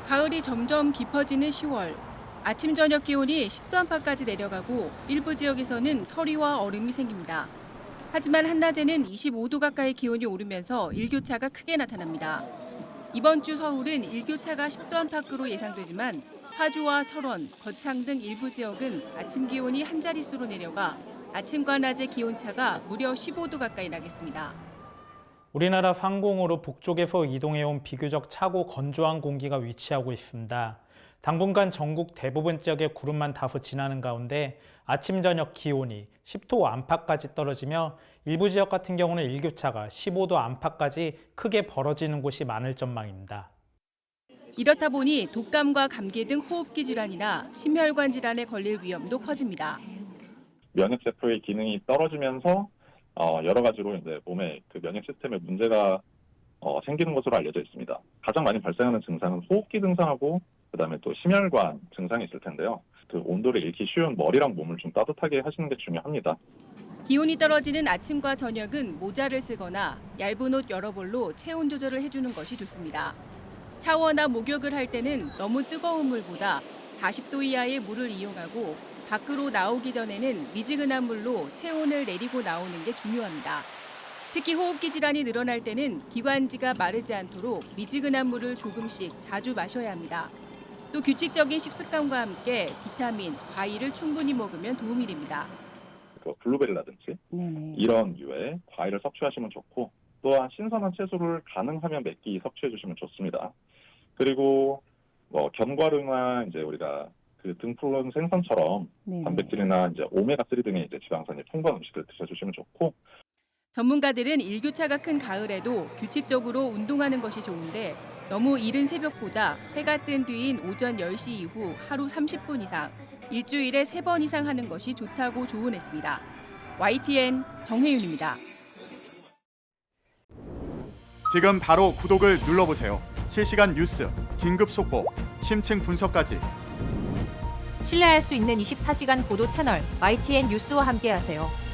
가을이 점점 깊어지는 10월. 아침 저녁 기온이 10도 안팎까지 내려가고 일부 지역에서는 서리와 얼음이 생깁니다. 하지만 한낮에는 25도 가까이 기온이 오르면서 일교차가 크게 나타납니다. 이번 주 서울은 일교차가 10도 안팎으로 예상되지만 파주와 철원, 거창 등 일부 지역은 아침 기온이 한 자릿수로 내려가 아침과 낮의 기온차가 무려 15도 가까이 나겠습니다. 우리나라 상공으로 북쪽에서 이동해온 비교적 차고 건조한 공기가 위치하고 있습니다. 당분간 전국 대부분 지역에 구름만 다소 지나는 가운데 아침 저녁 기온이 10도 안팎까지 떨어지며 일부 지역 같은 경우는 일교차가 15도 안팎까지 크게 벌어지는 곳이 많을 전망입니다. 이렇다 보니 독감과 감기 등 호흡기 질환이나 심혈관 질환에 걸릴 위험도 커집니다. 면역세포의 기능이 떨어지면서 여러 가지로 이제 몸에 그 면역 시스템에 문제가 생기는 것으로 알려져 있습니다. 가장 많이 발생하는 증상은 호흡기 증상하고 그다음에 또 심혈관 증상이 있을 텐데요. 그 온도를 잃기 쉬운 머리랑 몸을 좀 따뜻하게 하시는 게 중요합니다. 기온이 떨어지는 아침과 저녁은 모자를 쓰거나 얇은 옷 여러 벌로 체온 조절을 해주는 것이 좋습니다. 샤워나 목욕을 할 때는 너무 뜨거운 물보다 40도 이하의 물을 이용하고 밖으로 나오기 전에는 미지근한 물로 체온을 내리고 나오는 게 중요합니다. 특히 호흡기 질환이 늘어날 때는 기관지가 마르지 않도록 미지근한 물을 조금씩 자주 마셔야 합니다. 또 규칙적인 식습관과 함께 비타민, 과일을 충분히 먹으면 도움이 됩니다. 블루베리라든지 이런 류의 과일을 섭취하시면 좋고 또한 신선한 채소를 가능하면 몇 끼 섭취해 주시면 좋습니다. 그리고 견과류나 이제 우리가 그 등푸른 생선처럼 단백질이나 이제 오메가3 등의 이제 지방산이 풍부한 음식을 드셔주시면 좋고. 전문가들은 일교차가 큰 가을에도 규칙적으로 운동하는 것이 좋은데 너무 이른 새벽보다 해가 뜬 뒤인 오전 10시 이후 하루 30분 이상, 일주일에 3번 이상 하는 것이 좋다고 조언했습니다. YTN 정혜윤입니다. 지금 바로 구독을 눌러보세요. 실시간 뉴스, 긴급 속보, 심층 분석까지. 신뢰할 수 있는 24시간 보도 채널 YTN 뉴스와 함께하세요.